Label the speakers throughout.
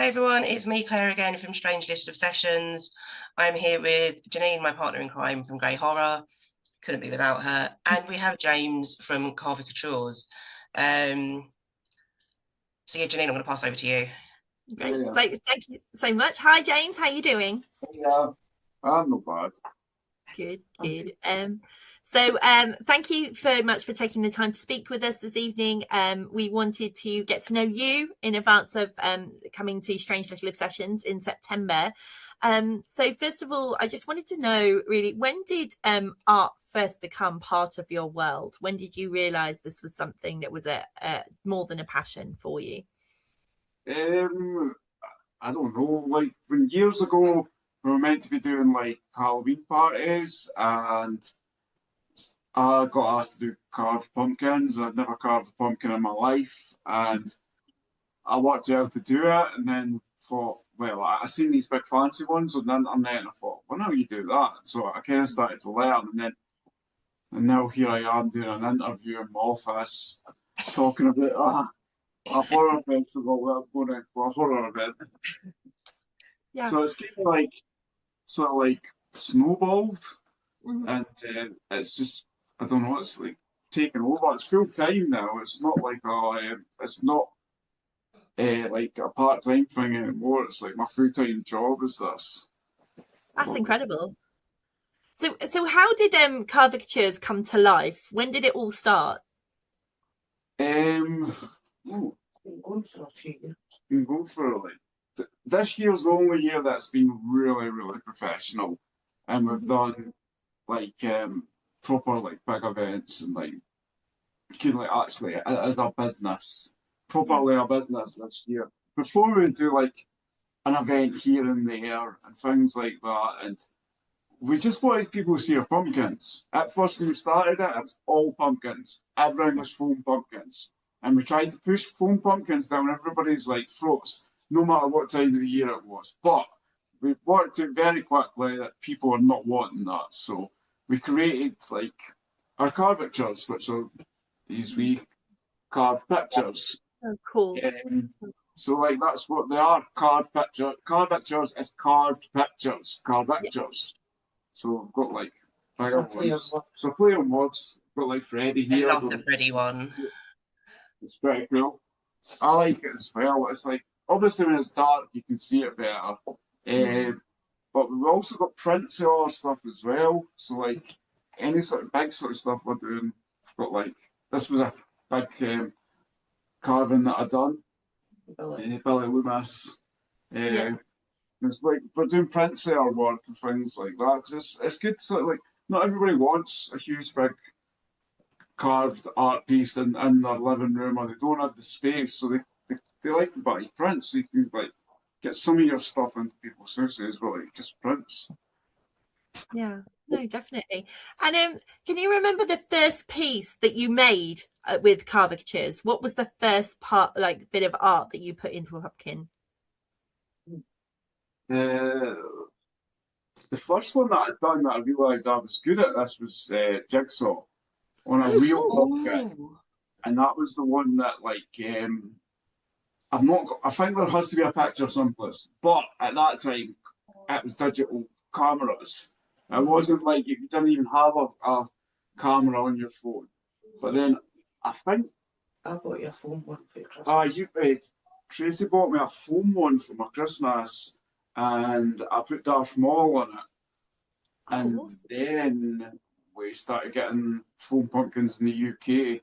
Speaker 1: Hi everyone, it's me, Claire, again from Strange List of Sessions. I'm here with Janine, my partner in crime from Graeae Horror. Couldn't be without her. And we have James from Carvicatures. Um, so yeah, Janine, I'm going to pass over to you.
Speaker 2: Great.
Speaker 3: Yeah,
Speaker 2: So thank you so much. Hi, James. How you doing?
Speaker 3: yeah, I'm not bad.
Speaker 2: Good, good. Thank you very much for taking the time to speak with us this evening. We wanted to get to know you in advance of coming to Strange Little Obsessions in September. So first of all, I just wanted to know really, when did art first become part of your world? When did you realise this was something that was a more than a passion for you?
Speaker 3: Um, I don't know, like when years ago we were meant to be doing like Halloween parties and I got asked to do carved pumpkins. I'd never carved a pumpkin in my life and I wanted to be able to do it and then thought, well, I seen these big fancy ones on the internet and I thought, why don't you do that? So I kind of started to learn and now here I am doing an interview in my office talking about a horror festival where I'm going to a horror event.
Speaker 2: Yeah.
Speaker 3: So it's kind of like sort of like snowballed,
Speaker 2: Mhm.
Speaker 3: and it's just I don't know. It's like taking over. It's full time now. It's not like it's not like a part time thing anymore. It's like my full time job is this.
Speaker 2: That's incredible. So how did caricatures come to life? When did it all start?
Speaker 3: Um, oh, been going for like this year's the only year that's been really professional, and we've
Speaker 2: Mhm.
Speaker 3: done like proper like big events and like kind of like actually as a business,
Speaker 2: Yeah.
Speaker 3: properly a business this year. Before we do like an event here and there and things like that, and we just wanted people to see our pumpkins. At first, when we started it, it was all pumpkins. Everything
Speaker 2: Yeah.
Speaker 3: was foam pumpkins, and we tried to push foam pumpkins down everybody's like throats, no matter what time of the year it was. But we worked it very quickly that people are not wanting that, so we created like our carvicatures, which are these wee carved pictures.
Speaker 2: Oh, cool.
Speaker 3: So like that's what they are, carved picture. Carved pictures is carved pictures, carved
Speaker 2: Yeah.
Speaker 3: pictures. So we've got like bigger ones. So play on words. Got like Freddy
Speaker 1: I
Speaker 3: here.
Speaker 1: love the Freddy one.
Speaker 3: It's pretty cool. I like it as well. It's like obviously when it's dark you can see it better.
Speaker 2: Yeah.
Speaker 3: But we've also got prints of our stuff as well. So like any sort of big sort of stuff we're doing. We've got like this was a big carving that I done. Billy Loomis.
Speaker 2: Yeah.
Speaker 3: Uh, it's like we're doing print seller work and things like that. 'Cause it's good to sort of like not everybody wants a huge big carved art piece in their living room or they don't have the space, so they like to buy prints. So you can like get some of your stuff into people's houses, but like just prints.
Speaker 2: Yeah. No, definitely. And can you remember the first piece that you made with caricatures? What was the first part, like bit of art that you put into a pumpkin?
Speaker 3: Uh, the first one that I'd done that I realised I was good at this was jigsaw on a
Speaker 2: Oh,
Speaker 3: real
Speaker 2: cool.
Speaker 3: pumpkin,
Speaker 1: Oh,
Speaker 3: and that was the one that like I've not got, I think there has to be a picture someplace, but at that time it was digital cameras. It
Speaker 2: Mm.
Speaker 3: wasn't like you didn't even have a camera on your phone. But
Speaker 2: Yeah.
Speaker 3: then I think
Speaker 4: I bought your phone one for Christmas.
Speaker 3: you Tracy bought me a foam one for my Christmas, and I put Darth Maul on it,
Speaker 2: Oh,
Speaker 3: and
Speaker 2: awesome.
Speaker 3: then we started getting foam pumpkins in the UK,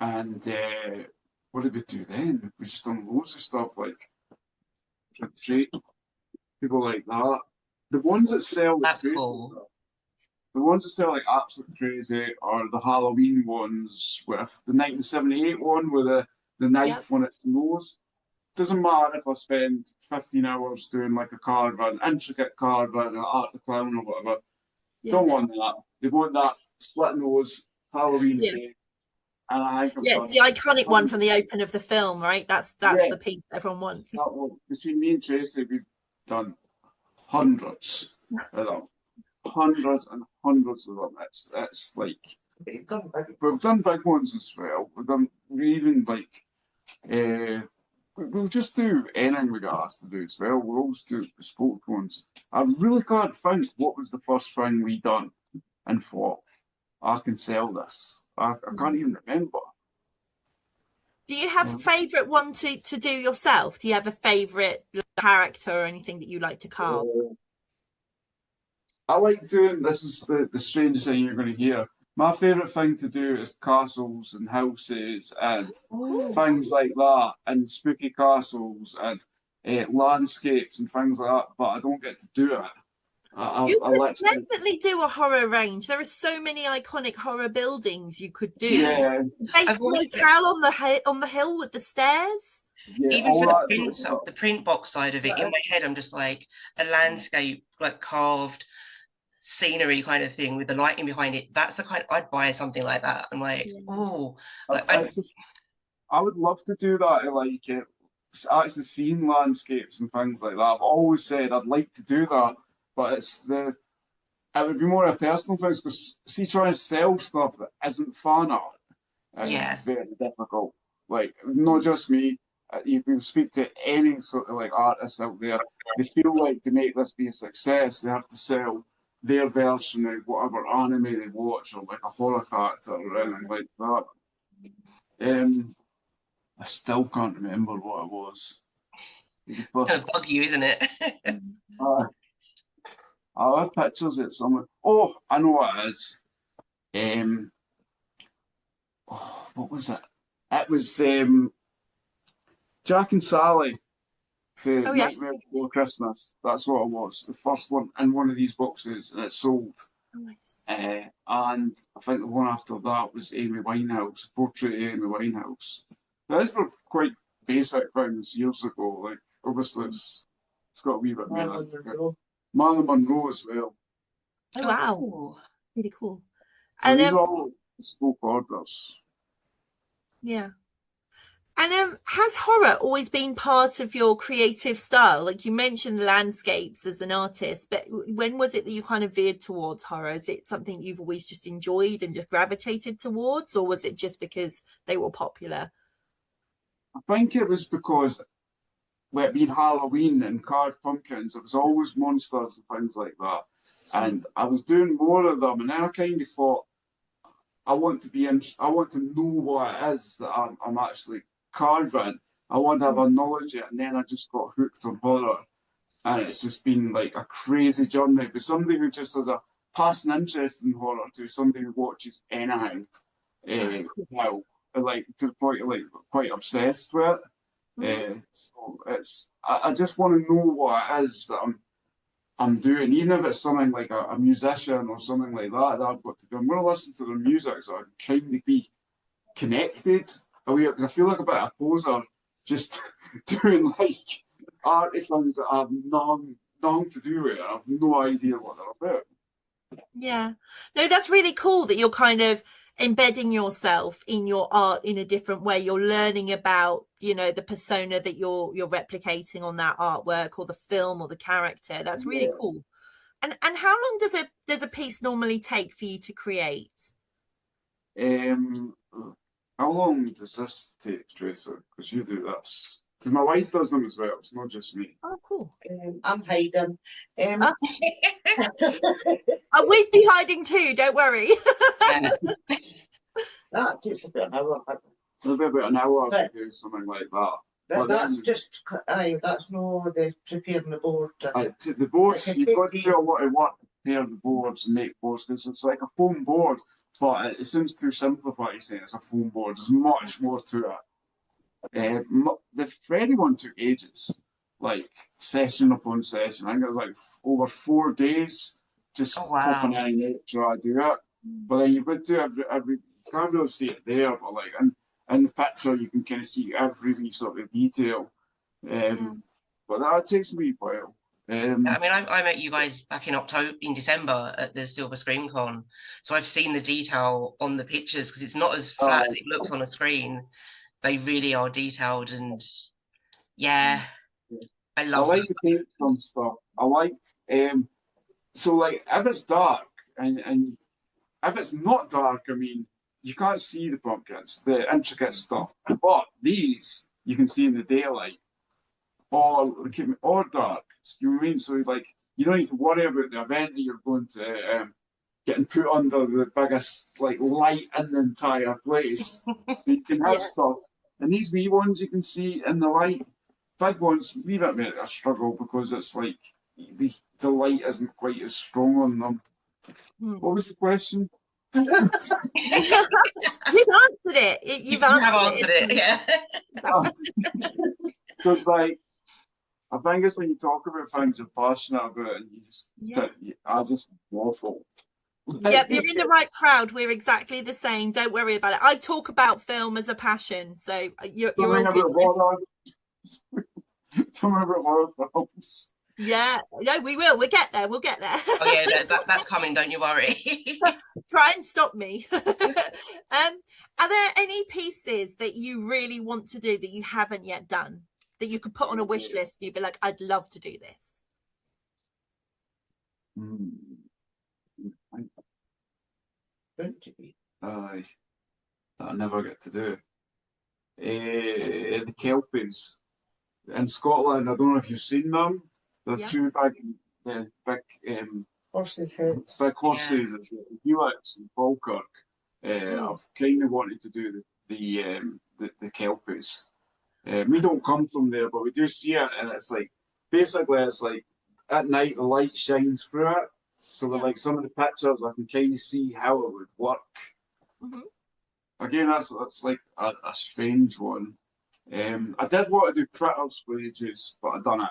Speaker 3: and what did we do then? We just done loads of stuff like treat people like that. The ones that sell the
Speaker 1: that's
Speaker 3: crazy
Speaker 1: cool.
Speaker 3: stuff, the ones that sell like absolute crazy are the Halloween ones with the 1978 one with the
Speaker 2: Yeah.
Speaker 3: knife on its nose. Doesn't matter if I spend 15 hours doing like a card, an intricate card, an art the clown or whatever.
Speaker 2: Yeah.
Speaker 3: Don't want that. They want that split nose Halloween
Speaker 2: Yeah.
Speaker 3: face. And I think I've
Speaker 2: Yeah. It's the
Speaker 3: done
Speaker 2: iconic one from the
Speaker 3: hundreds.
Speaker 2: open of the film, right? That's
Speaker 3: Yeah,
Speaker 2: the piece everyone wants.
Speaker 3: that one. Between me and Tracy, we've done hundreds of them. Hundreds and hundreds of them. It's like
Speaker 4: But you've done big
Speaker 3: we've done big ones as well. We even like we'll just do anything we got asked to do as well. We'll always do bespoke ones. I really can't think what was the first thing we done and thought, I can sell this. I can't even remember.
Speaker 2: Do you have a favourite one to do yourself? Do you have a favourite character or anything that you like to carve?
Speaker 3: I like doing, this is the strangest thing you're going to hear. My favourite thing to do is castles and houses and things like that, and spooky castles and landscapes and things like that, but I don't get to do it.
Speaker 2: You could
Speaker 3: like
Speaker 2: definitely do a horror range. There are so many iconic horror buildings you could do.
Speaker 3: Yeah.
Speaker 2: Bates Motel on the hill with the stairs.
Speaker 3: Yeah,
Speaker 1: Even for
Speaker 3: that
Speaker 1: the print box side of it, in my head, I'm just like a landscape, like carved scenery kind of thing with the lighting behind it. That's the kind I'd buy something like that. I'm like, oh, like,
Speaker 3: I would love to do that. Like actually seeing landscapes and things like that. I've always said I'd like to do that, but it would be more a personal thing because see, trying to sell stuff that isn't fan art is very difficult. Like not just me. You can speak to any sort of like artists out there. They feel like to make this be a success, they have to sell their version of whatever anime they watch or like a horror character or anything like that. I still can't remember what it was.
Speaker 1: kind of bug you, isn't it?
Speaker 3: I have pictures of it somewhere. Oh, I know what it is. What was it? It was Jack and Sally for Nightmare Before Christmas. That's what it was. The first one in one of these boxes, and it sold.
Speaker 2: Nice.
Speaker 3: And I think the one after that was Amy Winehouse, Portrait of Amy Winehouse. Those were quite basic things years ago. Like obviously it's got a wee bit more. Marilyn Monroe as well.
Speaker 2: Oh wow, really cool.
Speaker 3: And these are all bespoke orders.
Speaker 2: Yeah. And has horror always been part of your creative style? Like you mentioned landscapes as an artist, but when was it that you kind of veered towards horror? Is it something you've always just enjoyed and just gravitated towards, or was it just because they were popular?
Speaker 3: I think it was because it being Halloween and carved pumpkins, it was always monsters and things like that. And I was doing more of them, and then I kind of thought, I want to know what it is that I'm actually carving. I want to have a knowledge of it, and then I just got hooked on horror, and it's just been like a crazy journey. But somebody who just has a passing interest in horror to somebody who watches anything now, like to the point of like quite obsessed with it. So I just want to know what it is that I'm doing, even if it's something like a musician or something like that I've got to do. I'm going to listen to their music so I can kind of be connected because I feel like a bit of a poser just doing like arty things that I have nothing to do with it. I have no idea what they're about.
Speaker 2: Yeah, no, that's really cool that you're kind of embedding yourself in your art in a different way. You're learning about, the persona that you're replicating on that artwork or the film or the character. That's really cool. And how long does a piece normally take for you to create?
Speaker 3: How long does this take, Tracy? Because you do this. Because my wife does them as well. It's not just me.
Speaker 2: Oh, cool.
Speaker 4: I'm hiding.
Speaker 2: We'd be hiding too, don't worry.
Speaker 4: That takes about an hour.
Speaker 3: It'll be about an hour to do something like that.
Speaker 4: That's no the preparing the board.
Speaker 3: The boards, you've got to do a lot of work to prepare the boards and make boards because it's like a foam board, but it seems too simplified saying it's a foam board. There's much more to it. The Freddy one took ages, like session upon session. I think it was like over 4 days just popping in and out trying to do it. But then you would do every you can't really see it there, but like in the picture you can kind of see every wee sort of detail. But that takes a wee while.
Speaker 1: I mean, I met you guys back in December at the Silver Screen Con, so I've seen the detail on the pictures because it's not as flat as it looks on a screen. They really are detailed, and I like
Speaker 3: to paint some stuff. I like so like if it's dark and if it's not dark, I mean you can't see the pumpkins, the intricate stuff. But these you can see in the daylight, or dark. You know what I mean? So like you don't need to worry about the event that you're going to getting put under the biggest like light in the entire place. So you can have stuff. And these wee ones you can see in the light. Big ones, wee bit of a struggle because it's like the light isn't quite as strong on them. What was the question?
Speaker 2: You've answered it. You've answered it.
Speaker 1: Yeah.
Speaker 3: Because like, I think it's when you talk about things you're passionate about, and you just, I just waffle.
Speaker 2: Yep, you're in the right crowd. We're exactly the same. Don't worry about it. I talk about film as a passion, so you're all good.
Speaker 3: Tell me about horror films.
Speaker 2: Yeah, no, we will. We'll get there. We'll get there.
Speaker 1: Oh yeah, that's coming. Don't you worry.
Speaker 2: Try and stop me. Are there any pieces that you really want to do that you haven't yet done that you could put on a wish list? And you'd be like, I'd love to do this.
Speaker 3: That I never get to do. The Kelpies in Scotland. I don't know if you've seen them. They're two big
Speaker 4: Horses' heads.
Speaker 3: big horses, Helix and Falkirk. I've kind of wanted to do the Kelpies. We don't come from there, but we do see it, and it's like basically it's like at night the light shines through it. So with like some of the pictures, I can kind of see how it would work. Again, that's like a strange one. I did want to do Critters for ages, but I've done it.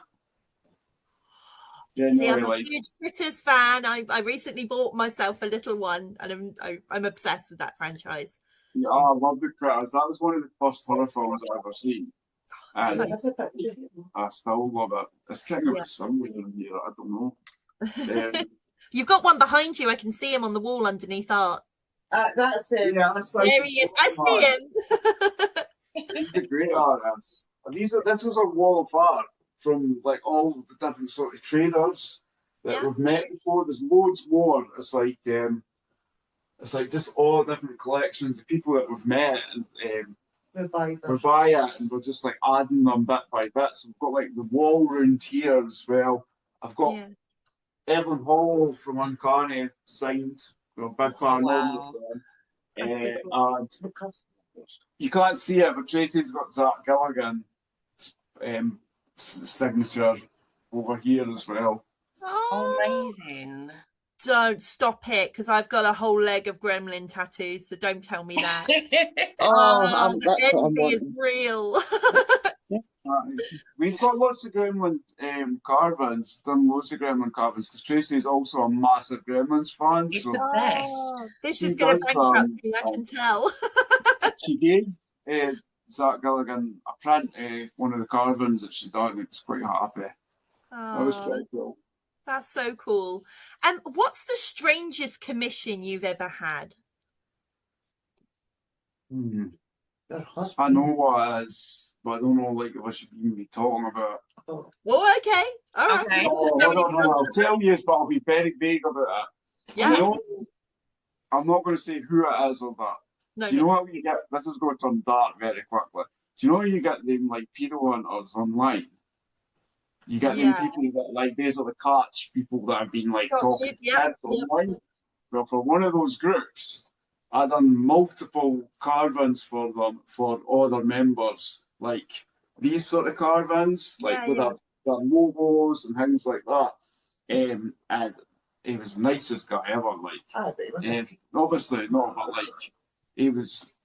Speaker 2: See, I'm a huge Critters fan. I recently bought myself a little one, and I'm obsessed with that franchise.
Speaker 3: Yeah, I love the Critters. That was one of the first horror films I've ever seen. And I still love it. It's kind of somewhere in here. I don't know.
Speaker 2: You've got one behind you. I can see him on the wall underneath art.
Speaker 4: That's him.
Speaker 3: Yeah,
Speaker 2: there he is. I see him.
Speaker 3: He's a great artist. This is a wall of art from like all the different sort of traders that we've met before. There's loads more. It's like just all different collections of people that we've met, and we buy it, and we're just like adding them bit by bit. So we've got like the wall round here as well. I've got Evelyn Hall from Uncanny signed. Big fan. And you can't see it, but Tracy's got Zach Gilligan signature over here as well.
Speaker 2: Oh,
Speaker 1: amazing.
Speaker 2: Don't stop it, because I've got a whole leg of gremlin tattoos, so don't tell me that.
Speaker 4: That's what I'm
Speaker 2: envy is real.
Speaker 3: We've got lots of gremlin carvings. We've done loads of gremlin carvings because Tracy is also a massive Gremlins fan.
Speaker 1: It's
Speaker 3: so
Speaker 1: the best.
Speaker 2: This is going to bankrupt me, I can tell.
Speaker 3: She gave Zach Gilligan a print of one of the carvings that she'd done. It's quite happy. That was pretty cool.
Speaker 2: That's so cool. What's the strangest commission you've ever had?
Speaker 3: I know what it is, but I don't know like if I should even be talking about it.
Speaker 2: Well, okay. All right.
Speaker 1: Okay.
Speaker 3: I'll tell you, but I'll be very vague about it.
Speaker 2: Yeah.
Speaker 3: I'm not going to say who it is or that.
Speaker 2: No,
Speaker 3: do you know how you get? This is going to turn dark very quickly. Do you know how you get them like pedo hunters online? You get them people that like basically catch people that have been like talking to kids online. Well, for one of those groups, I done multiple carvings for them for other members, like these sort of carvings, like with their logos and things like that. And he was the nicest guy ever. Like, obviously not, but like he was.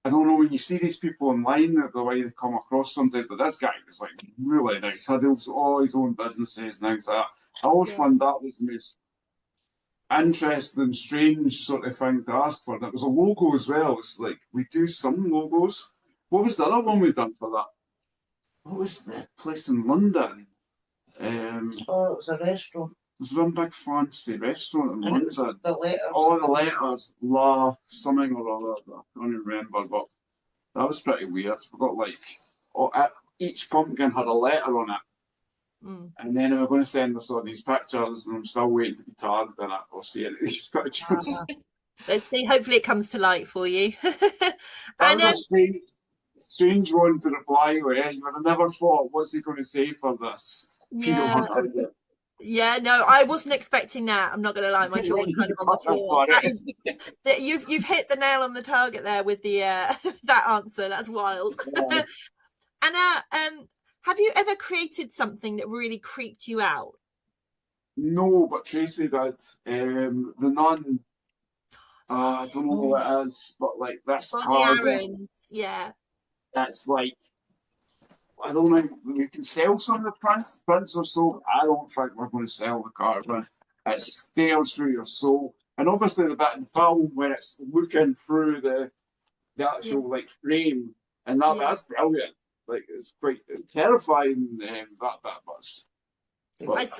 Speaker 3: I don't know, when you see these people online, the way they come across sometimes, but this guy was like really nice. Had all his own businesses and things like that. I always found that was the most interesting, strange sort of thing to ask for. And it was a logo as well. It's like we do some logos. What was the other one we done for that? What was the place in London?
Speaker 4: It was a restaurant.
Speaker 3: There's one big fancy restaurant in London.
Speaker 4: The letters.
Speaker 3: Oh, the letters. La something or other. I can't even remember, but that was pretty weird. We got like each pumpkin had a letter on it. And then we were going to send us all these pictures, and I'm still waiting to be tagged in it or see any of these pictures.
Speaker 2: Let's see. Hopefully, it comes to light for you.
Speaker 3: And strange one to reply with. You would have never thought, what's he going to say for this? Peter Hunter.
Speaker 2: Yeah, no, I wasn't expecting that. I'm not going to lie, my jaw was kind of on the floor. You've hit the nail on the target there with the that answer. That's wild. Yeah. And have you ever created something that really creeped you out?
Speaker 3: No, but Tracy did. The Nun. I don't know what it is, but like this card.
Speaker 2: Yeah.
Speaker 3: That's like, I don't know, you can sell some of the prints or so. I don't think we're going to sell the carbon. It stares through your soul. And obviously the bit in film when it's looking through the actual like frame, and that's brilliant. Like it's terrifying, that bit was.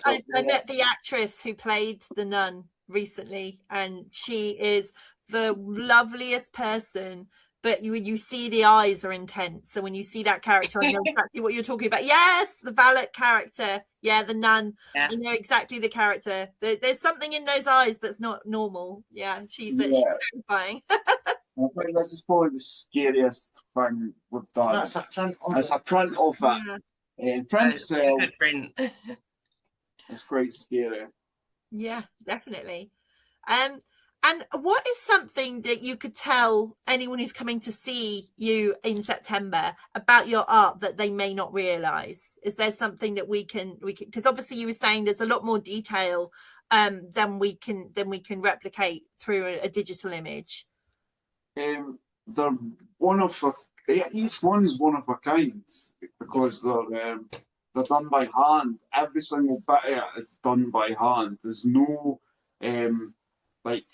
Speaker 2: I met the actress who played the nun recently, and she is the loveliest person. But when you see the eyes are intense, so when you see that character, I know exactly what you're talking about. Yes, the valet character, yeah, the nun. Yeah. I know exactly the character. There's something in those eyes that's not normal. Yeah, she's terrifying.
Speaker 3: I think this is probably the scariest thing we've done.
Speaker 4: That's a print of
Speaker 3: It's a print of it.
Speaker 1: Yeah. It's a good print.
Speaker 3: It's quite scary.
Speaker 2: Yeah, definitely. And what is something that you could tell anyone who's coming to see you in September about your art that they may not realize? Is there something that we can, because obviously you were saying there's a lot more detail than we can replicate through a digital image.
Speaker 3: They're one of each one's one of a kind because they're done by hand. Every single bit of it is done by hand. There's no like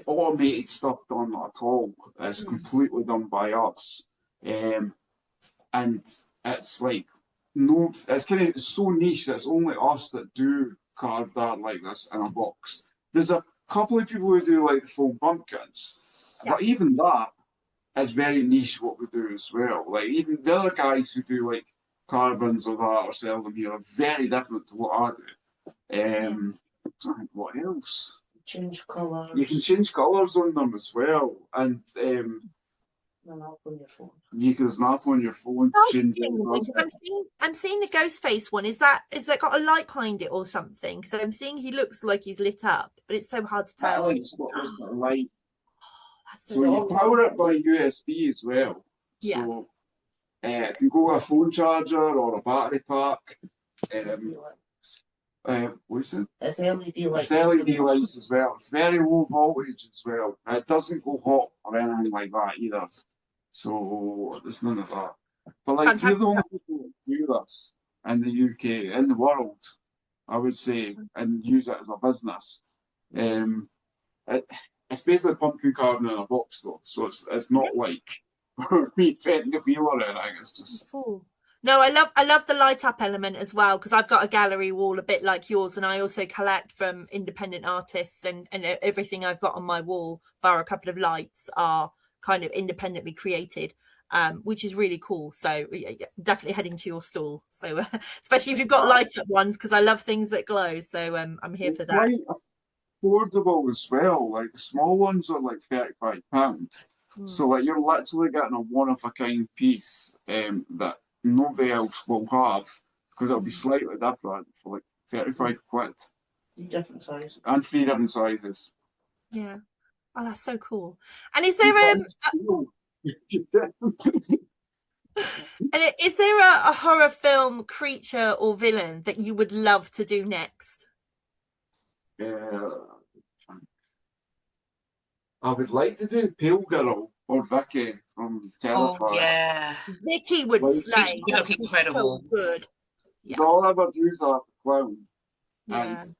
Speaker 3: automated stuff done at all. It's completely done by us. And it's like it's so niche that it's only us that do carved art like this in a box. There's a couple of people who do like the full pumpkins, but even that is very niche what we do as well. Like even the other guys who do like carbons or that or sell them here are very different to what I do. I don't think what else.
Speaker 4: Change colours.
Speaker 3: You can change colours on them as well, and
Speaker 4: an app on your phone.
Speaker 3: There's an app on your phone to change it.
Speaker 2: I'm seeing the ghost face one. Is that got a light behind it or something? Because I'm seeing he looks like he's lit up, but it's so hard to tell.
Speaker 3: It's got a light. So you power it by USB as well.
Speaker 2: Yeah.
Speaker 3: So it can go with a phone charger or a battery pack. What's it?
Speaker 4: It's LED lights.
Speaker 3: It's LED lights as well. It's very low voltage as well. It doesn't go hot or anything like that either. So there's none of that. But like we're the only people that do this in the UK, in the world, I would say, and use it as a business. It's basically pumpkin carving in a box though, so it's not like me fetting the wheel or anything. It's just
Speaker 2: cool. No, I love the light up element as well, because I've got a gallery wall a bit like yours, and I also collect from independent artists, and everything I've got on my wall, bar a couple of lights, are kind of independently created, which is really cool. So definitely heading to your stall. So especially if you've got light up ones, because I love things that glow. So I'm here for that.
Speaker 3: Quite affordable as well. Like the small ones are like £35. So like you're literally getting a one of a kind piece that nobody else will have, because it'll be slightly different for like 35 quid.
Speaker 4: 3 different sizes.
Speaker 3: And 3 different sizes.
Speaker 2: Yeah. Oh, that's so cool. And is there and is there a horror film creature or villain that you would love to do next?
Speaker 3: I would like to do Pale Girl or Vicky from Terrifier.
Speaker 1: Oh, yeah.
Speaker 2: Vicky would slay.
Speaker 1: Would look incredible.
Speaker 2: So good.
Speaker 3: Yeah. All I ever do is a clown.
Speaker 2: Yeah.
Speaker 3: And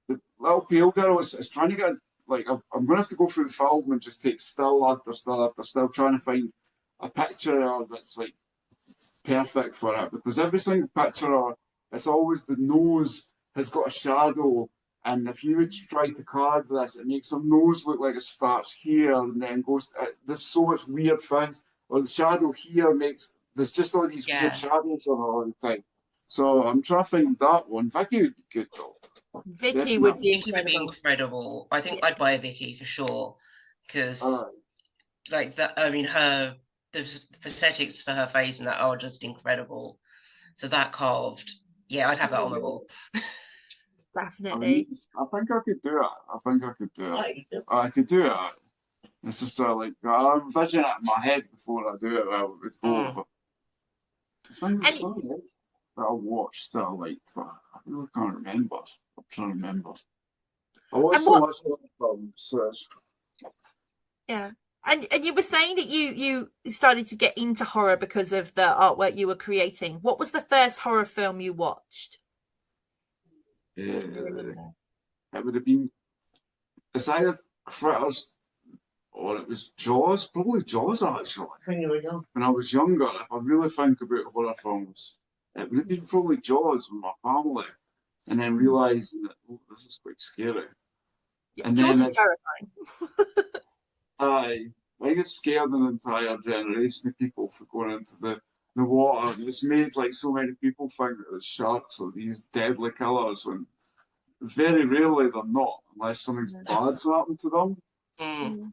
Speaker 3: the little Pale Girl is trying to get, like, I'm going to have to go through the film and just take still after still after still, trying to find a picture that's, like, perfect for it. Because every single picture, it's always the nose has got a shadow. And if you try to carve this, it makes her nose look like it starts here and then goes. There's so much weird things. Or the shadow here makes. There's just all these weird shadows on her all the time. So I'm trying to find that one. Vicky would be good though.
Speaker 2: Vicky would be
Speaker 1: incredible. I think I'd buy a Vicky for sure. Because like that. I mean, the prosthetics for her face and that are just incredible. So that carved, yeah, I'd have that on the wall.
Speaker 3: I mean,
Speaker 2: Definitely.
Speaker 3: I think I could do it. I think I could do it.
Speaker 4: Right.
Speaker 3: I could do it. It's just like I'm envisioning it in my head before I do it. Well, it's go.
Speaker 1: Mm.
Speaker 3: But I think there's
Speaker 2: And
Speaker 3: something else that I watched that I liked, but I really can't remember. I'm trying to remember. I watched
Speaker 2: and
Speaker 3: so
Speaker 2: what
Speaker 3: much films. So
Speaker 2: yeah. And you were saying that you started to get into horror because of the artwork you were creating. What was the first horror film you watched? Can you remember?
Speaker 3: it would have been. It's either Critters or it was Jaws. Probably Jaws actually.
Speaker 4: When you were young.
Speaker 3: When I was younger, if I really think about horror films, it would have been probably Jaws with my family, and then realising that this is quite scary.
Speaker 2: Yeah,
Speaker 3: And
Speaker 2: Jaws
Speaker 3: then
Speaker 2: is terrifying.
Speaker 3: I get scared an entire generation of people for going into the water. And it's made like so many people think that the sharks are these deadly killers when very rarely they're not, unless something bad's happened to them.
Speaker 1: Mm.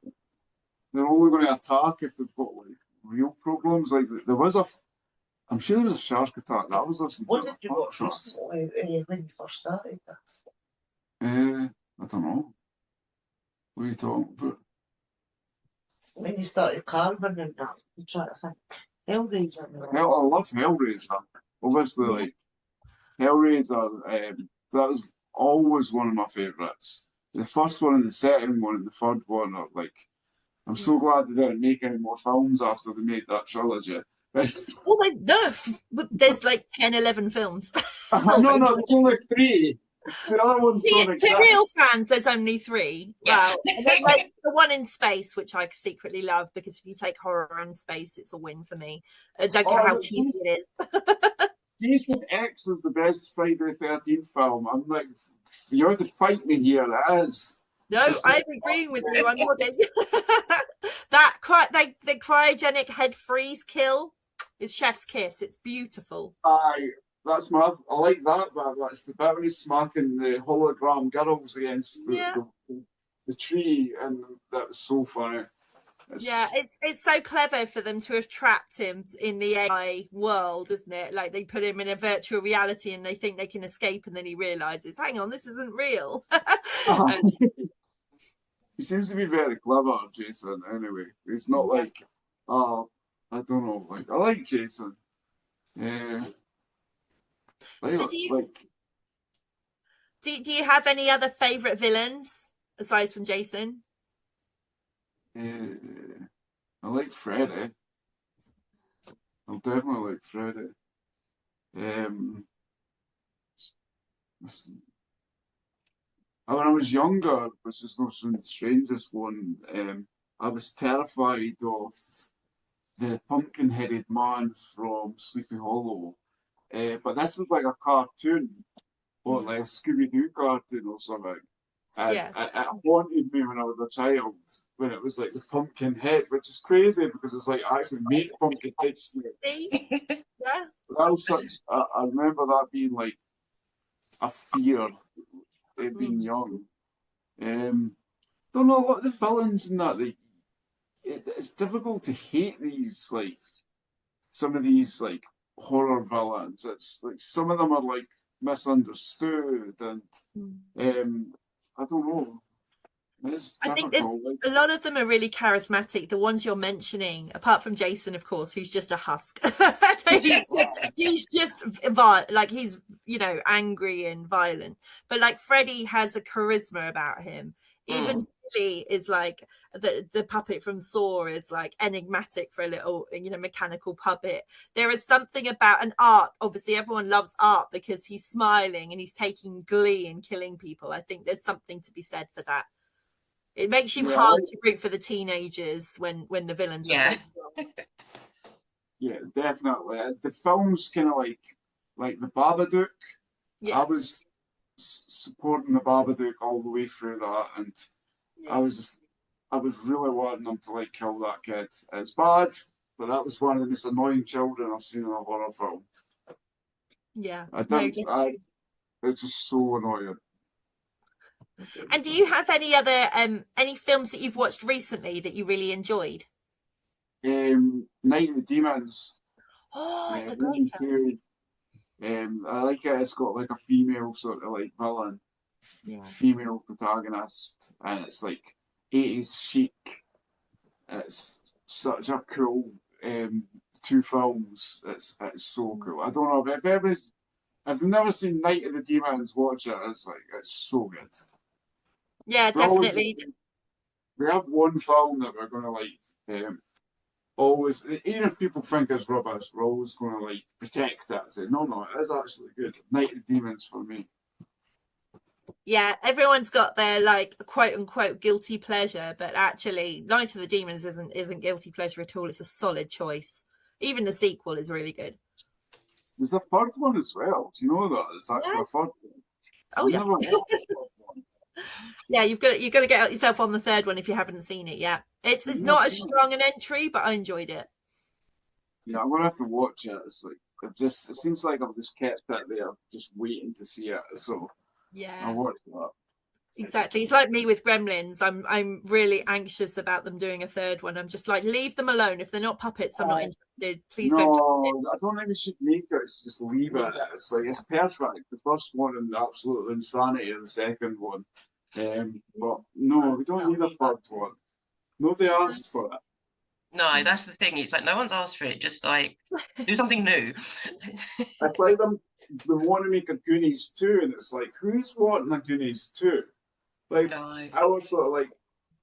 Speaker 3: They're only going to attack if they've got like real problems. Like there was I'm sure there was a shark attack. That was listening
Speaker 4: What
Speaker 3: to
Speaker 4: did you watch recently when you first started this?
Speaker 3: I don't know. What are you talking about?
Speaker 4: When you started carving and that, you try to think. Hellraiser.
Speaker 3: Hell, I love Hellraiser. Obviously,
Speaker 2: Yeah.
Speaker 3: like Hellraiser, that was always one of my favourites. The first one and the second one and the third one are like, I'm so glad they didn't make any more films after they made that trilogy.
Speaker 2: Oh my no! There's like 10, 11 films.
Speaker 3: No, there's only three. The other ones don't
Speaker 2: To real
Speaker 3: exist.
Speaker 2: fans, there's only three.
Speaker 1: Yeah.
Speaker 2: Well, and then there's the one in space, which I secretly love because if you take horror and space, it's a win for me. I don't care how
Speaker 3: Oh,
Speaker 2: cheesy it is.
Speaker 3: Jason X is the best Friday the 13th film. I'm like, you have to fight me here. It is.
Speaker 2: No, I'm agreeing with you. I'm nodding. The cryogenic head freeze kill is chef's kiss. It's beautiful.
Speaker 3: I like that, but that's the bit when he's smacking the hologram girls against the tree, and that was so funny.
Speaker 2: It's so clever for them to have trapped him in the AI world, isn't it? Like they put him in a virtual reality and they think they can escape, and then he realizes, hang on, this isn't real.
Speaker 3: He seems to be very clever, Jason. Anyway, he's not like, I don't know, like I like Jason. Yeah.
Speaker 2: So do you have any other favorite villains aside from Jason?
Speaker 3: I like Freddy. I'll definitely like Freddy. When I was younger, which is not the strangest one, I was terrified of the pumpkin-headed man from Sleepy Hollow. But this was like a cartoon, or like a Scooby-Doo cartoon or something. And it haunted me when I was a child, when it was like the pumpkin head, which is crazy because it's like actually made pumpkin head snake.
Speaker 2: Yeah.
Speaker 3: That was I remember that being like a fear, being young. Don't know what the villains in that. It's difficult to hate these, like some of these like horror villains. It's like some of them are like misunderstood, and I don't know.
Speaker 2: I think a lot of them are really charismatic. The ones you're mentioning, apart from Jason, of course, who's just a husk. he's just like he's angry and violent. But like Freddy has a charisma about him. Even Billy is like the puppet from Saw is like enigmatic for a little mechanical puppet. There is something about an art. Obviously, everyone loves art because he's smiling and he's taking glee in killing people. I think there's something to be said for that. It makes you hard to root for the teenagers when the villains are so strong.
Speaker 3: Yeah, definitely. The film's kind of like the Babadook.
Speaker 2: Yeah.
Speaker 3: I was supporting the Babadook all the way through that, and I was really wanting them to like kill that kid. It's bad, but that was one of the most annoying children I've seen in a horror film.
Speaker 2: Yeah,
Speaker 3: it's just so annoying.
Speaker 2: And do you have any other any films that you've watched recently that you really enjoyed?
Speaker 3: Night of the Demons.
Speaker 2: Oh, it's a
Speaker 3: One
Speaker 2: great
Speaker 3: and
Speaker 2: film.
Speaker 3: two. I like it. It's got like a female sort of like villain,
Speaker 2: Yeah.
Speaker 3: female protagonist, and it's like 80s chic. It's such a cool two films. It's so cool. I don't know if everybody's. I've never seen Night of the Demons. Watch it. It's so good.
Speaker 2: Yeah,
Speaker 3: We're always,
Speaker 2: definitely.
Speaker 3: we have one film that we're gonna like. Always, even if people think it's rubbish, we're always going to like protect that and say, no, it is actually good. Night of the Demons for me.
Speaker 2: Yeah, everyone's got their like quote unquote guilty pleasure, but actually Night of the Demons isn't guilty pleasure at all. It's a solid choice. Even the sequel is really good.
Speaker 3: There's a third one as well. Do you know that? It's actually a third one.
Speaker 2: Oh,
Speaker 3: I've
Speaker 2: yeah.
Speaker 3: never watched the third one.
Speaker 2: Yeah, you've got to get yourself on the third one if you haven't seen it yet. It's not as strong an entry, but I enjoyed it.
Speaker 3: Yeah, I'm gonna have to watch it. It's like it seems like I've just kept it there, just waiting to see it. So
Speaker 2: Yeah,
Speaker 3: I'll watch that.
Speaker 2: exactly. It's like me with Gremlins. I'm really anxious about them doing a third one. I'm just like, leave them alone. If they're not puppets, I'm not interested. Please don't.
Speaker 3: No, I don't think we should make it. It's just leave it. It's like it's perfect. The first one and the absolute insanity of the second one. But no, we don't need a third one. Nobody asked for it.
Speaker 1: No, that's the thing. It's like no one's asked for it. Just like do something new.
Speaker 3: It's like they want to make a Goonies 2, and it's like, who's wanting a Goonies 2? Like,
Speaker 1: No.
Speaker 3: I was sort of like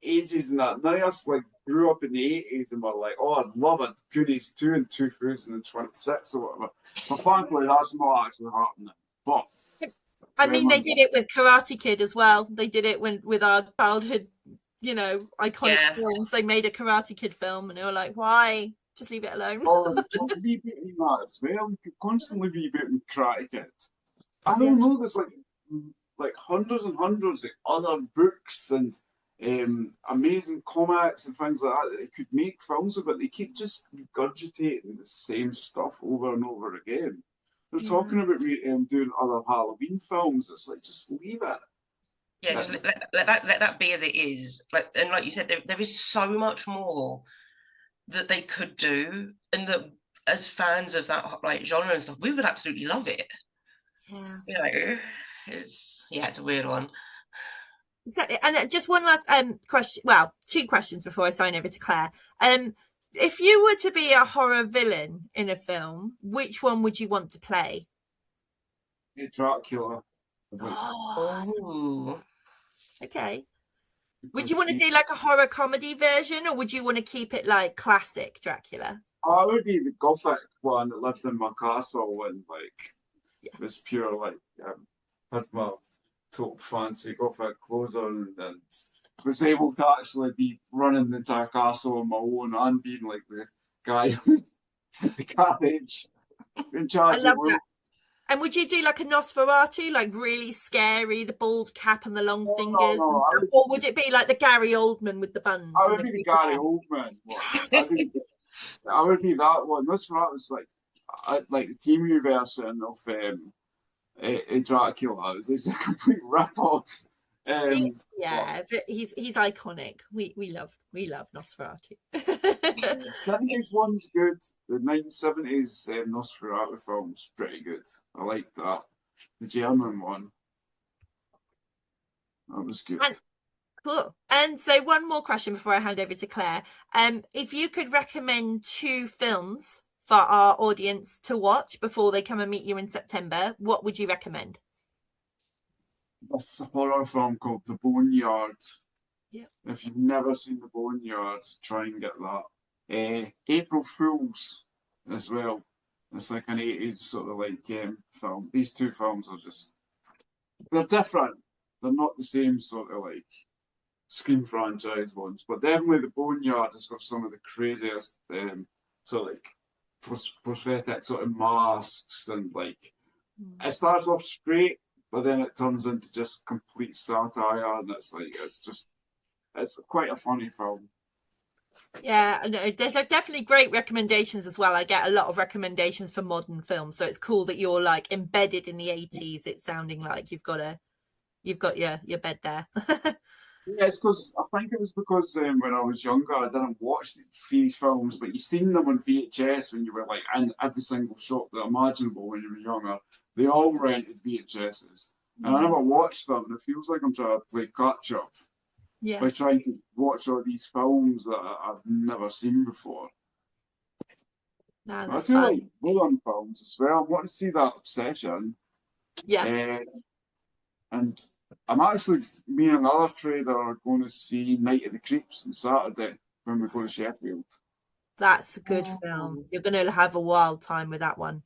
Speaker 3: ages and that. None of us like grew up in the 80s and were like, oh, I'd love a Goonies 2 in 2026 or whatever. But thankfully, that's not actually happening. But
Speaker 2: I mean, they did it with Karate Kid as well. They did it with our childhood, iconic films. They made a Karate Kid film, and they were like, "Why? Just leave it alone."
Speaker 3: Oh, they kept rebooting that as well. You could constantly rebooting Karate Kid. I don't know. There's like hundreds and hundreds of other books and amazing comics and things like that they could make films of, but they keep just regurgitating the same stuff over and over again. They're talking about doing other Halloween films. It's like, just leave it.
Speaker 1: Yeah, just let that be as it is. Like you said, there is so much more that they could do, and that as fans of that like genre and stuff, we would absolutely love it.
Speaker 2: Yeah,
Speaker 1: it's a weird one.
Speaker 2: Exactly. And just one last question. Well, two questions before I sign over to Claire. If you were to be a horror villain in a film, which one would you want to play?
Speaker 3: Dracula.
Speaker 1: Oh.
Speaker 2: Okay. Would you want to do like a horror comedy version, or would you want to keep it like classic Dracula?
Speaker 3: I would be the Gothic one that lived in my castle and like was pure like had my total fancy Gothic clothes on and was able to actually be running the entire castle on my own and being like the guy the carriage in charge
Speaker 2: I love
Speaker 3: of
Speaker 2: that. And would you do like a Nosferatu, like really scary, the bald cap and the long fingers?
Speaker 3: No,
Speaker 2: or would it be like the Gary Oldman with the buns?
Speaker 3: I would be the Gary Oldman one. I would be that one. Nosferatu's like the TV version of Dracula. It's a complete rip-off.
Speaker 2: But he's iconic. We love Nosferatu.
Speaker 3: The 70s one's good. The 1970s Nosferatu film's pretty good. I like that. The German one. That was good.
Speaker 2: Cool. And so one more question before I hand over to Claire. If you could recommend 2 films for our audience to watch before they come and meet you in September, what would you recommend?
Speaker 3: This horror film called The Boneyard.
Speaker 2: Yeah.
Speaker 3: If you've never seen The Boneyard, try and get that. April Fools as well. It's like an 80s sort of like film. These 2 films are they're different. They're not the same sort of like Scream franchise ones, but definitely The Boneyard has got some of the craziest sort of like prosthetic sort of masks and like it starts off straight, but then it turns into just complete satire, and it's quite a funny film.
Speaker 2: Yeah, there's definitely great recommendations as well. I get a lot of recommendations for modern films, so it's cool that you're like embedded in the 80s. It's sounding like you've got your bed there.
Speaker 3: Yeah, it's because I think it was because when I was younger, I didn't watch these films, but you seen them on VHS when you were like in every single shop that imaginable when you were younger. They all rented VHSs, and I never watched them. And it feels like I'm trying to play catch up
Speaker 2: Yeah,
Speaker 3: by trying to watch all these films that I've never seen before.
Speaker 2: no,
Speaker 3: I
Speaker 2: that's
Speaker 3: do
Speaker 2: fun.
Speaker 3: like villain films as well. I want to see that Obsession.
Speaker 2: Yeah,
Speaker 3: And I'm actually, me and another trader are going to see Night of the Creeps on Saturday when we go to Sheffield.
Speaker 2: that's a good film.
Speaker 1: Oh.
Speaker 2: You're going to have a wild time with that one.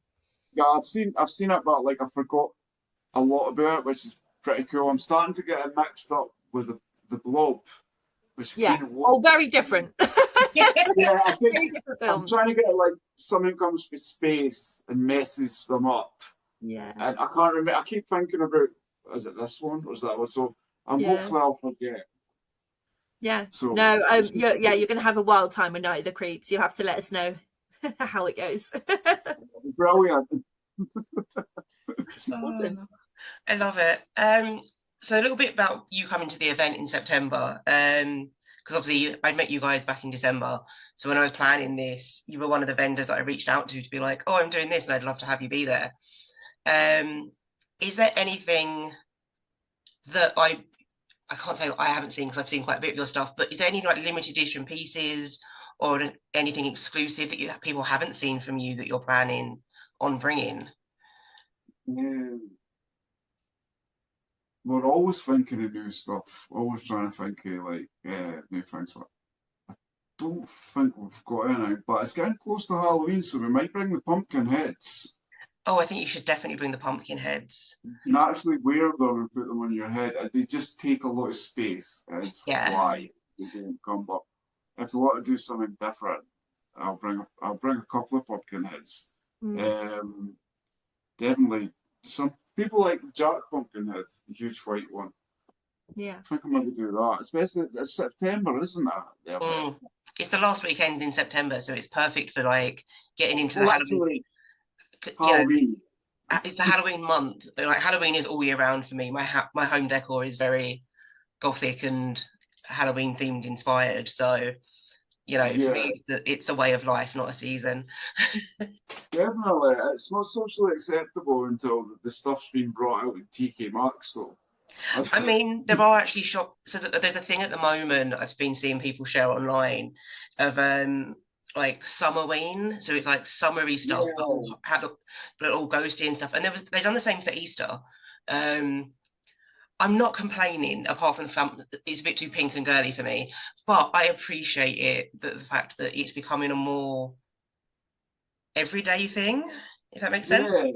Speaker 3: Yeah, I've seen it, but like I forgot a lot about it, which is pretty cool. I'm starting to get it mixed up with the Blob, which
Speaker 2: Yeah.
Speaker 3: kind of
Speaker 2: Oh, very different.
Speaker 3: yeah, I think
Speaker 2: Very different
Speaker 3: I'm
Speaker 2: films.
Speaker 3: trying to get like something comes from space and messes them up,
Speaker 2: Yeah.
Speaker 3: and I can't remember. I keep thinking about is it this one or is that one? So
Speaker 2: Yeah.
Speaker 3: hopefully I'll forget.
Speaker 2: Yeah.
Speaker 3: So
Speaker 2: No, you're going to have a wild time with Night of the Creeps. You'll have to let us know how it goes.
Speaker 3: brilliant.
Speaker 2: Awesome.
Speaker 1: I love it. So a little bit about you coming to the event in September. Because obviously I met you guys back in December. So when I was planning this, you were one of the vendors that I reached out to be like, oh, I'm doing this and I'd love to have you be there. Is there anything that I can't say I haven't seen because I've seen quite a bit of your stuff, but is there any like limited edition pieces or anything exclusive that people haven't seen from you that you're planning on bringing?
Speaker 3: Yeah. We're always thinking of new stuff, always trying to think of like new things. But I don't think we've got any. But it's getting close to Halloween, so we might bring the pumpkin heads.
Speaker 1: Oh, I think you should definitely bring the pumpkin heads.
Speaker 3: You can actually wear them and put them on your head, and they just take a lot of space. And it's
Speaker 1: Yeah.
Speaker 3: why they don't come. But if we want to do something different, I'll bring a couple of pumpkin heads. Definitely some people like Jack Pumpkinhead, the huge white one.
Speaker 2: Yeah.
Speaker 3: I think I'm going to do that, especially it's September, isn't it? Yeah.
Speaker 1: It's the last weekend in September, so it's perfect for like getting into the
Speaker 3: literally
Speaker 1: Halloween.
Speaker 3: Halloween.
Speaker 1: It's the Halloween month. Like Halloween is all year round for me. My home decor is very gothic and Halloween themed inspired. So, for me, it's a way of life, not a season.
Speaker 3: Definitely. It's not socially acceptable until the stuff's been brought out in TK Maxx, though.
Speaker 1: I mean, there are actually shops. So there's a thing at the moment I've been seeing people share online of like Summerween. So it's like summery stuff, but all ghosty and stuff. And they've done the same for Easter. I'm not complaining, apart from the fact it's a bit too pink and girly for me. But I appreciate it, the fact that it's becoming a more everyday thing, if that makes sense.
Speaker 3: Yeah.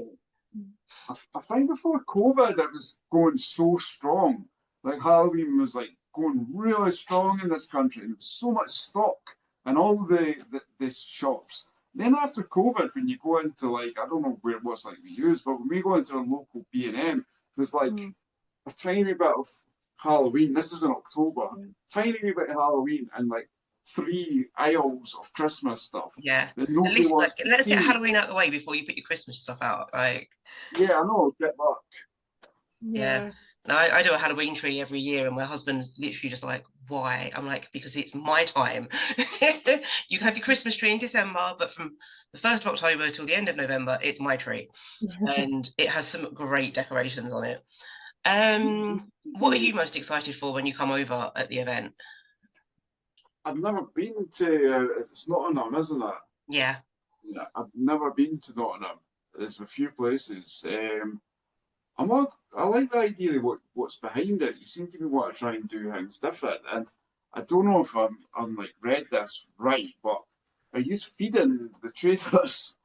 Speaker 3: I think before COVID, it was going so strong. Like Halloween was like going really strong in this country. There was so much stock in all the shops. Then after COVID, when you go into like I don't know what's like we use, but when we go into a local B&M, there's like a tiny bit of Halloween. This is in October. Tiny bit of Halloween and like 3 aisles of Christmas stuff.
Speaker 1: Yeah.
Speaker 3: That nobody wants to
Speaker 1: let's get
Speaker 3: see.
Speaker 1: Halloween out of the way before you put your Christmas stuff out. Like.
Speaker 3: Yeah, I know. Get back.
Speaker 1: Yeah. And I do a Halloween tree every year, and my husband's literally just like, why? I'm like, because it's my time. You can have your Christmas tree in December, but from the 1st of October till the end of November, it's my tree. And it has some great decorations on it. What are you most excited for when you come over at the event?
Speaker 3: I've never been to, it's Nottingham, isn't it?
Speaker 1: Yeah.
Speaker 3: I've never been to Nottingham. There's a few places. I like the idea of what's behind it. You seem to be wanting to try and do things different. And I don't know if I'm like read this right, but are you feeding the traders?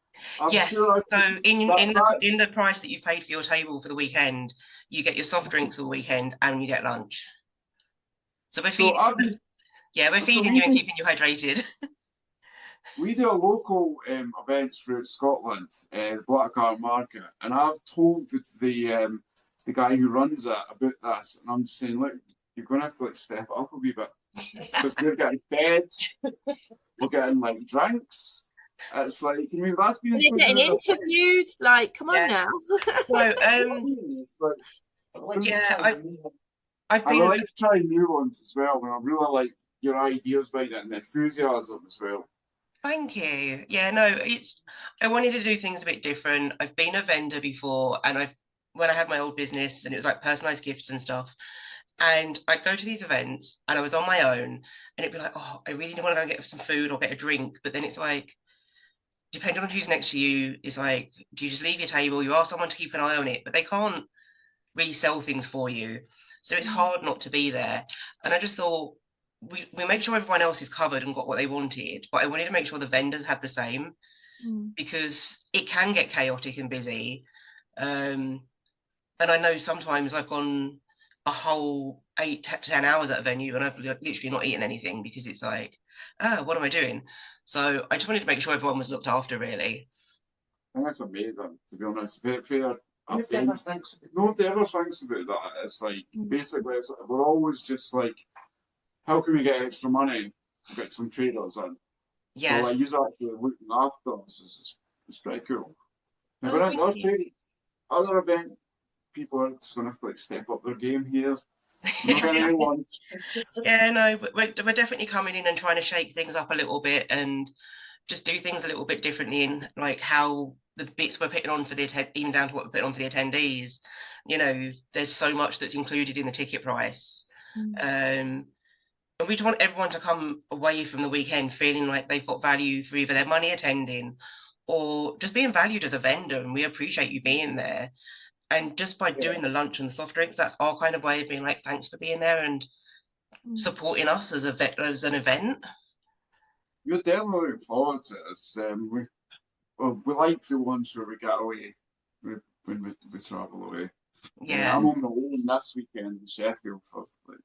Speaker 1: Yes. So in the price that you've paid for your table for the weekend, you get your soft drinks all weekend and you get lunch. So we're feeding you and keeping you hydrated.
Speaker 3: We do a local events throughout Scotland, the Black Art Market, and I've told the guy who runs it about this, and I'm just saying, look, you're going to have to like step it up a wee bit because we're getting fed, we're getting like drinks. It's like, I mean, that's been
Speaker 2: they're getting interviewed. Like, come on now.
Speaker 1: So, I've
Speaker 3: I
Speaker 1: been.
Speaker 3: like trying new ones as well, and I really like your ideas behind it and the enthusiasm as well.
Speaker 1: Thank you. Yeah, no, I wanted to do things a bit different. I've been a vendor before, and when I had my old business and it was like personalized gifts and stuff, and I'd go to these events and I was on my own, and it'd be like, oh, I really want to go and get some food or get a drink, but then it's like, depending on who's next to you, it's like, do you just leave your table? You ask someone to keep an eye on it, but they can't resell things for you. So it's hard not to be there. And I just thought we make sure everyone else is covered and got what they wanted, but I wanted to make sure the vendors had the same because it can get chaotic and busy. And I know sometimes I've gone a whole 8 to 10 hours at a venue and I've literally not eaten anything because it's like, what am I doing? So I just wanted to make sure everyone was looked after, really.
Speaker 3: And that's amazing, to be honest. Fair.
Speaker 4: Nobody ever thinks about it.
Speaker 3: Nobody ever thinks about that. It's like, basically, we're always just like, how can we get extra money to get some traders in?
Speaker 1: Yeah.
Speaker 3: So like, you're actually looking after us. It's pretty cool.
Speaker 1: Oh,
Speaker 3: But
Speaker 1: thank
Speaker 3: that's
Speaker 1: you.
Speaker 3: pretty. Other event people are just going to have to like step up their game here. Not anyone.
Speaker 1: Yeah, no, we're definitely coming in and trying to shake things up a little bit and just do things a little bit differently in like how the bits we're putting on for the even down to what we're putting on for the attendees. You know, there's so much that's included in the ticket price. And we just want everyone to come away from the weekend feeling like they've got value for either their money attending or just being valued as a vendor, and we appreciate you being there. And just by doing the lunch and the soft drinks, that's our kind of way of being like, thanks for being there and supporting us as an event.
Speaker 3: You're definitely looking forward to this. We like the ones where we get away when we travel away.
Speaker 1: Yeah.
Speaker 3: I'm on the own this weekend in Sheffield for like,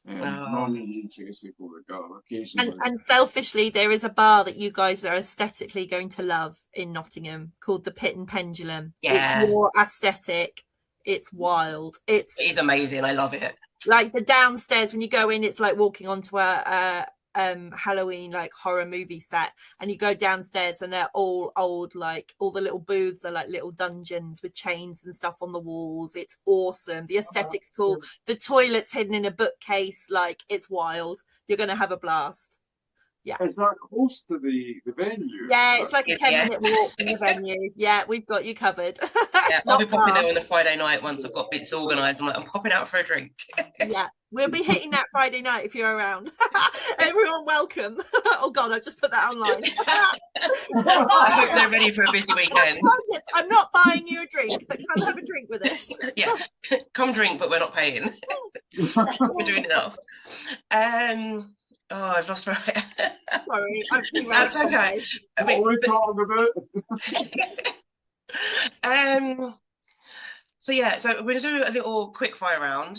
Speaker 1: Oh.
Speaker 3: normally in Tracy for the occasionally.
Speaker 2: And selfishly, there is a bar that you guys are aesthetically going to love in Nottingham called the Pit and Pendulum.
Speaker 1: Yeah.
Speaker 2: It's your aesthetic. It's wild.
Speaker 1: It is amazing. I love it.
Speaker 2: Like the downstairs when you go in, it's like walking onto a Halloween like horror movie set, and you go downstairs and they're all old, like all the little booths are like little dungeons with chains and stuff on the walls. It's awesome. The aesthetic's cool. The toilet's hidden in a bookcase. Like, it's wild. You're gonna have a blast. Yeah.
Speaker 3: Is that close to the venue?
Speaker 2: Yeah, it's like a 10-minute walk from the venue. Yeah, we've got you covered.
Speaker 1: Yeah, I'll be popping there on a Friday night once I've got bits organised. I'm popping out for a drink.
Speaker 2: Yeah, we'll be hitting that Friday night if you're around. Everyone welcome. Oh God, I just put that online.
Speaker 1: I hope they're ready for a busy weekend.
Speaker 2: I'm not buying you a drink, but come have a drink with us.
Speaker 1: Yeah, come drink, but we're not paying. We're doing enough. Oh, I've lost my.
Speaker 2: Sorry,
Speaker 1: that's okay. I mean,
Speaker 3: what are we talking about?
Speaker 1: So we're gonna do a little quick fire round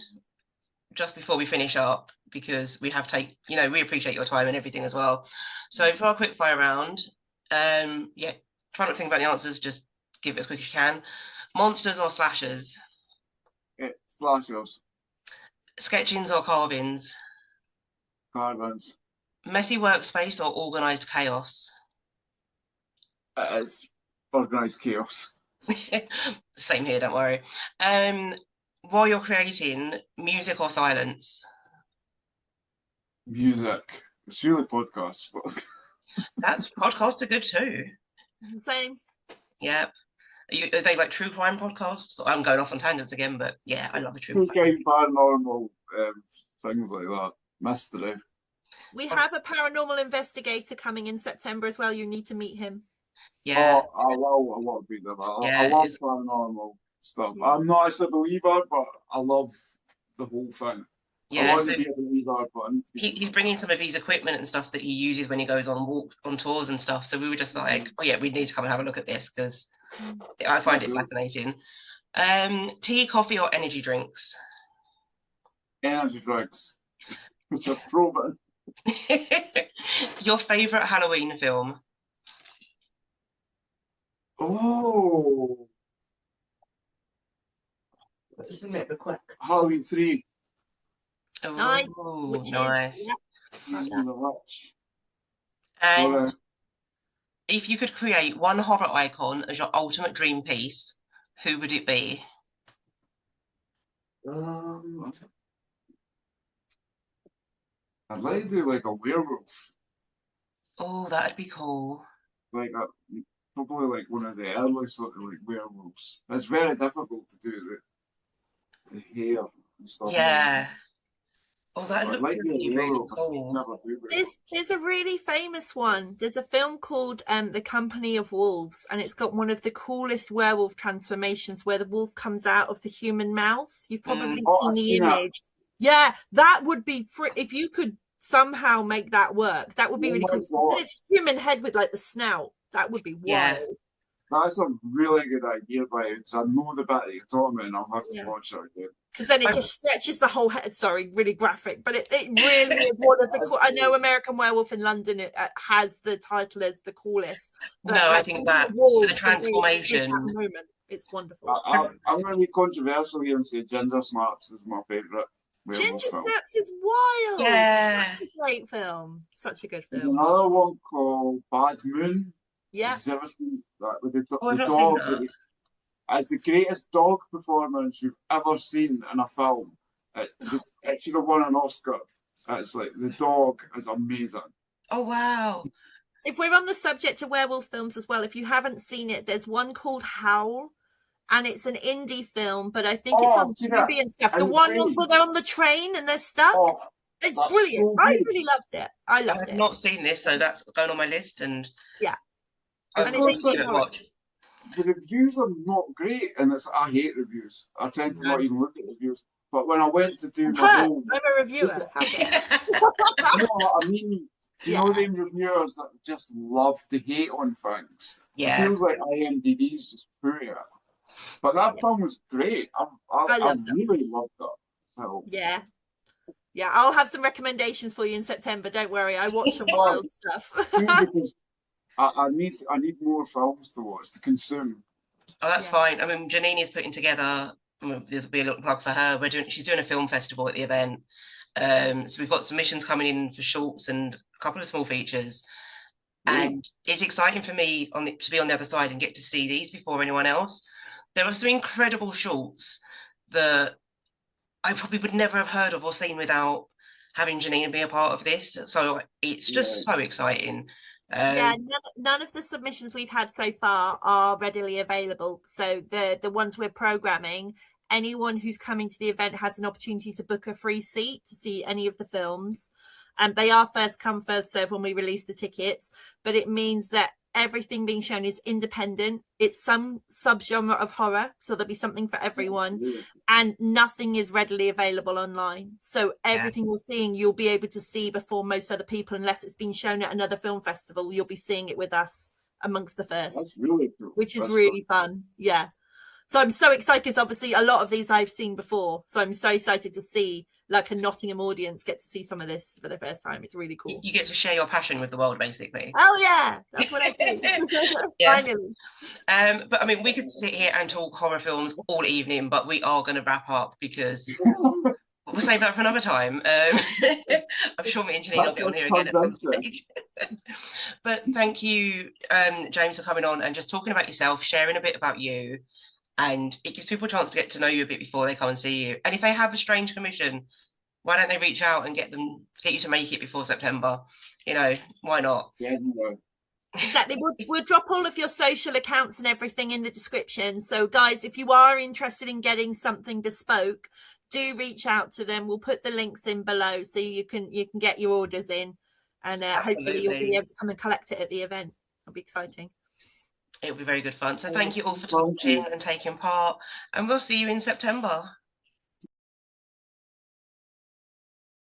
Speaker 1: just before we finish up because we appreciate your time and everything as well. So for our quick fire round, try not to think about the answers, just give it as quick as you can. Monsters or slashers?
Speaker 3: Slashers.
Speaker 1: Sketchings or carvings?
Speaker 3: Carvings.
Speaker 1: Messy workspace or organised chaos?
Speaker 3: It's organised chaos.
Speaker 1: Same here, don't worry. While you're creating, music or silence?
Speaker 3: Music. It's really podcasts, but
Speaker 1: Podcasts are good too.
Speaker 2: Same.
Speaker 1: Yep. Are they like true crime podcasts? I'm going off on tangents again, but yeah, I love a true crime.
Speaker 3: Paranormal, things like that. Mystery.
Speaker 2: We have a paranormal investigator coming in September as well. You need to meet him.
Speaker 1: Yeah.
Speaker 3: Oh, I want to be there. I
Speaker 1: Yeah,
Speaker 3: love paranormal stuff. I'm not actually a believer, but I love the whole thing. I
Speaker 1: Yeah,
Speaker 3: want
Speaker 1: so
Speaker 3: to be a believer, but I need to be.
Speaker 1: he's bringing some of his equipment and stuff that he uses when he goes on tours and stuff. So we were just like, oh yeah, we need to come and have a look at this because I find it fascinating. Tea, coffee, or energy drinks?
Speaker 3: Energy drinks, which are proven.
Speaker 1: Your favourite Halloween film?
Speaker 3: Oh,
Speaker 4: This is maybe quick.
Speaker 3: Halloween 3.
Speaker 1: Oh,
Speaker 2: Nice.
Speaker 1: nice.
Speaker 3: He's in the watch.
Speaker 1: And if you could create one horror icon as your ultimate dream piece, who would it be?
Speaker 3: I'd like to do like a werewolf,
Speaker 1: Oh, that'd be cool.
Speaker 3: like probably like one of the early sort of like werewolves. It's very difficult to do the hair and stuff.
Speaker 1: Yeah. Oh, that'd
Speaker 3: But I'd
Speaker 1: look
Speaker 3: like to do a
Speaker 1: really, really
Speaker 3: werewolf. I've
Speaker 1: cool.
Speaker 3: never do werewolves.
Speaker 2: There's a really famous one. There's a film called The Company of Wolves, and it's got one of the coolest werewolf transformations where the wolf comes out of the human mouth. You've probably
Speaker 3: Oh,
Speaker 2: seen
Speaker 3: I've
Speaker 2: the
Speaker 3: seen that.
Speaker 2: image. Yeah, that would be if you could somehow make that work, that would be
Speaker 3: Oh
Speaker 2: really
Speaker 3: my
Speaker 2: cool.
Speaker 3: God.
Speaker 2: It's a human head with like the snout. That would be
Speaker 1: Yeah.
Speaker 2: wild.
Speaker 3: That's a really good idea, by it, because I know the bit that you're talking about, and I'll have to
Speaker 2: Yeah.
Speaker 3: watch it again.
Speaker 2: Because then it
Speaker 1: I'm-
Speaker 2: just stretches the whole head. Sorry, really graphic, but it really is one of the
Speaker 3: That's
Speaker 2: cool. I know
Speaker 3: cool.
Speaker 2: American Werewolf in London has the title as the coolest. But
Speaker 1: No, I
Speaker 2: like,
Speaker 1: think that
Speaker 2: Wolves,
Speaker 1: for the
Speaker 2: for me, is
Speaker 1: transformation.
Speaker 2: that moment. It's wonderful.
Speaker 3: I'm going to be controversial here and say Ginger Snaps is my favourite werewolf
Speaker 2: Ginger
Speaker 3: film.
Speaker 2: Snaps is wild.
Speaker 1: Yeah.
Speaker 2: Such a great film. Such a good
Speaker 3: There's
Speaker 2: film.
Speaker 3: another one called Bad Moon.
Speaker 2: Yeah.
Speaker 3: Have you ever seen that with the
Speaker 1: Oh, I've not
Speaker 3: dog?
Speaker 1: seen that.
Speaker 3: It's the greatest dog performance you've ever seen in a film. It should have won an Oscar. It's like the dog is amazing.
Speaker 1: Oh, wow.
Speaker 2: If we're on the subject of werewolf films as well, if you haven't seen it, there's one called Howl, and it's an indie film, but I think it's on Tubi and stuff. The one where they're on the train and they're stuck.
Speaker 3: Oh,
Speaker 2: it's
Speaker 3: that's
Speaker 2: brilliant.
Speaker 3: so
Speaker 2: I
Speaker 3: good.
Speaker 2: really loved it. I
Speaker 1: I
Speaker 2: loved
Speaker 1: have
Speaker 2: it.
Speaker 1: not seen this, so that's going on my list. And
Speaker 2: Yeah.
Speaker 3: It's
Speaker 2: And
Speaker 3: got
Speaker 2: it's
Speaker 3: such
Speaker 2: indie
Speaker 3: a-
Speaker 2: horror.
Speaker 3: The reviews are not great, and I hate reviews. I tend to not even look at reviews. But when I went to do my
Speaker 2: Huh,
Speaker 3: whole,
Speaker 2: I'm a reviewer. How dare you?
Speaker 3: you know what I mean? Do you know them reviewers that just love to hate on things?
Speaker 1: Yeah.
Speaker 3: It feels like IMDb's just put it. But that film was great. I
Speaker 2: loved it.
Speaker 3: really loved that film.
Speaker 2: Yeah. Yeah, I'll have some recommendations for you in September. Don't worry. I watch some wild stuff.
Speaker 3: Because I need more films to watch, to consume.
Speaker 1: Oh, that's
Speaker 2: Yeah.
Speaker 1: fine. I mean, Janine is putting together. There'll be a little plug for her. She's doing a film festival at the event. So we've got submissions coming in for shorts and a couple of small features. And it's exciting for me to be on the other side and get to see these before anyone else. There are some incredible shorts that I probably would never have heard of or seen without having Janine be a part of this. So it's just so exciting.
Speaker 2: Yeah, none of the submissions we've had so far are readily available. So the ones we're programming, anyone who's coming to the event has an opportunity to book a free seat to see any of the films. And they are first come, first serve when we release the tickets. But it means that everything being shown is independent. It's some subgenre of horror, so there'll be something for everyone. And nothing is readily available online. So everything you're seeing, you'll be able to see before most other people, unless it's been shown at another film festival. You'll be seeing it with us amongst the first.
Speaker 3: That's really cool.
Speaker 2: Which is really fun. Yeah. So I'm so excited because obviously a lot of these I've seen before. So I'm so excited to see like a Nottingham audience get to see some of this for the first time. It's really cool.
Speaker 1: You get to share your passion with the world, basically.
Speaker 2: Oh yeah, that's what I do.
Speaker 1: Yeah.
Speaker 2: Finally.
Speaker 1: But I mean, we could sit here and talk horror films all evening, but we are going to wrap up because we'll save that for another time. I'm sure me and Janine will get on here again at some stage. But thank you, James, for coming on and just talking about yourself, sharing a bit about you. And it gives people a chance to get to know you a bit before they come and see you. And if they have a strange commission, why don't they reach out and get you to make it before September? You know, why not?
Speaker 3: Yeah,
Speaker 2: Exactly. We'll drop all of your social accounts and everything in the description. So guys, if you are interested in getting something bespoke, do reach out to them. We'll put the links in below so you can get your orders in, and hopefully you'll be able to come and collect it at the event. It'll be exciting.
Speaker 1: It'll be very good fun. So thank you all for watching and taking part, and we'll see you in September.